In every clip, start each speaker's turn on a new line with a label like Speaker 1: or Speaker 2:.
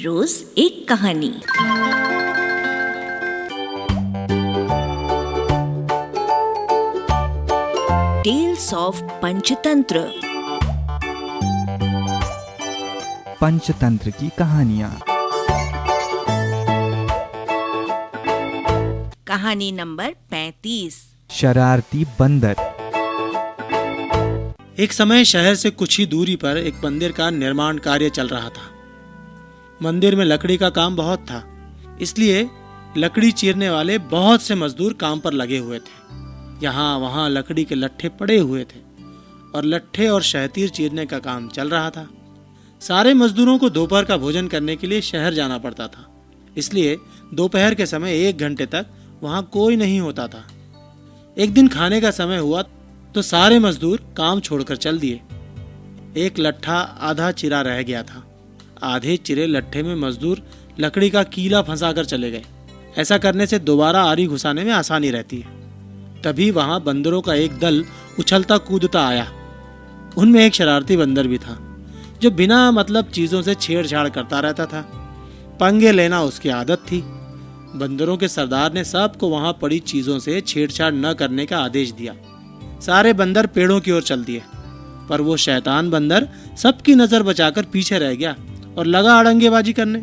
Speaker 1: रोज एक कहानी। Tales of Panchatantra.
Speaker 2: Panchatantra की कहानियाँ।
Speaker 1: कहानी नंबर 35।
Speaker 2: शरारती बंदर।
Speaker 3: एक समय शहर से कुछ ही दूरी पर एक मंदिर का निर्माण कार्य चल रहा था। मंदिर में लकड़ी का काम बहुत था, इसलिए लकड़ी चीरने वाले बहुत से मजदूर काम पर लगे हुए थे। यहाँ वहाँ लकड़ी के लट्ठे पड़े हुए थे और लट्ठे और शहतीर चीरने का काम चल रहा था। सारे मजदूरों को दोपहर का भोजन करने के लिए शहर जाना पड़ता था, इसलिए दोपहर के समय 1 घंटे तक वहाँ कोई नहीं होता था। एक दिन खाने का समय हुआ तो सारे मजदूर काम छोड़कर चल दिए। एक लट्ठा आधा चिरा रह गया था। आधे चिरे लट्ठे में मजदूर लकड़ी का कीला फंसाकर चले गए। ऐसा करने से दोबारा आरी घुसाने में आसानी रहती है। तभी वहां बंदरों का एक दल उछलता कूदता आया। उनमें एक शरारती बंदर भी था, जो बिना मतलब चीजों से छेड़छाड़ करता रहता था। पंगे लेना उसकी आदत थी। बंदरों के सरदार ने सबको वहां पड़ी चीजों से छेड़छाड़ न करने का आदेश दिया। सारे बंदर पेड़ों की ओर चल दिए, पर वो शैतान बंदर सबकी नजर बचाकर पीछे रह गया और लगा अड़ंगेबाजी करने।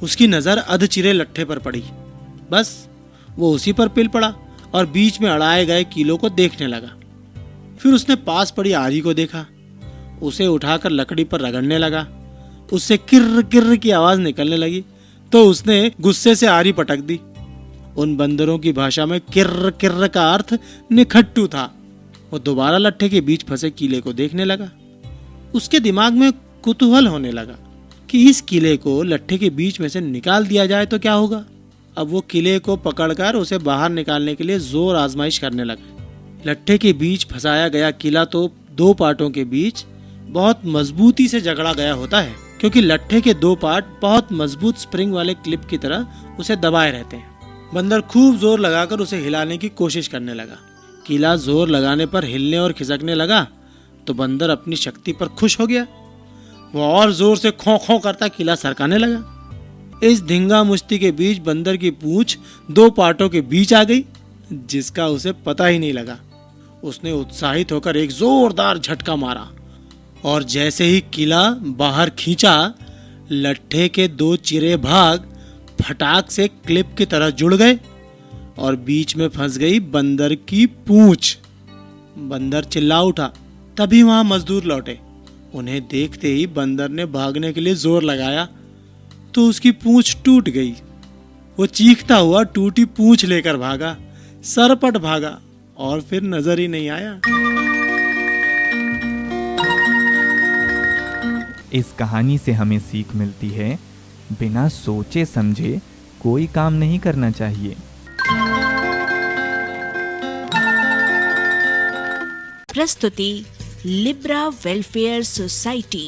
Speaker 3: उसकी नजर अधचिरे लट्ठे पर पड़ी। बस वो उसी पर पिल पड़ा और बीच में अड़ाए गए कीलों को देखने लगा। फिर उसने पास पड़ी आरी को देखा। उसे उठाकर लकड़ी पर रगड़ने लगा। उससे किर्र किर्र की आवाज निकलने लगी तो उसने गुस्से से आरी पटक दी। उन बंदरों की भाषा में किर्र किर्र का अर्थ निखट्टू था। वो दोबारा लट्ठे के बीच फंसे कीले को देखने लगा। उसके दिमाग में कुतूहल होने लगा कि इस किले को लट्ठे के बीच में से निकाल दिया जाए तो क्या होगा। अब वो किले को पकड़कर उसे बाहर निकालने के लिए जोर आजमाइश करने लगा। लट्ठे के बीच फंसाया गया किला तो 2 पार्टों के बीच बहुत मजबूती से जकड़ा गया होता है, क्योंकि लट्ठे के 2 पार्ट बहुत मजबूत स्प्रिंग वाले क्लिप की तरह उसे दबाए रहते हैं। बंदर खूब जोर लगाकर उसे हिलाने की कोशिश करने लगा। किला जोर लगाने पर हिलने और खिसकने लगा तो बंदर अपनी शक्ति पर खुश हो गया। वो और जोर से खो खो करता किला सरकाने लगा। इस धिंगा मुश्ती के बीच बंदर की पूंछ 2 पार्टों के बीच आ गई, जिसका उसे पता ही नहीं लगा। उसने उत्साहित होकर एक जोरदार झटका मारा और जैसे ही किला बाहर खींचा, लट्ठे के 2 चिरे भाग फटाक से क्लिप की तरह जुड़ गए और बीच में फंस गई बंदर की पूंछ। बंदर चिल्ला उठा। तभी वहां मजदूर लौटे। उन्हें देखते ही बंदर ने भागने के लिए जोर लगाया तो उसकी पूंछ टूट गई। वो चीखता हुआ टूटी पूंछ लेकर भागा, सरपट भागा और फिर नजर ही नहीं आया।
Speaker 2: इस कहानी से हमें सीख मिलती है, बिना सोचे समझे कोई काम नहीं करना चाहिए।
Speaker 1: प्रस्तुति लिब्रा वेलफेयर सोसाइटी।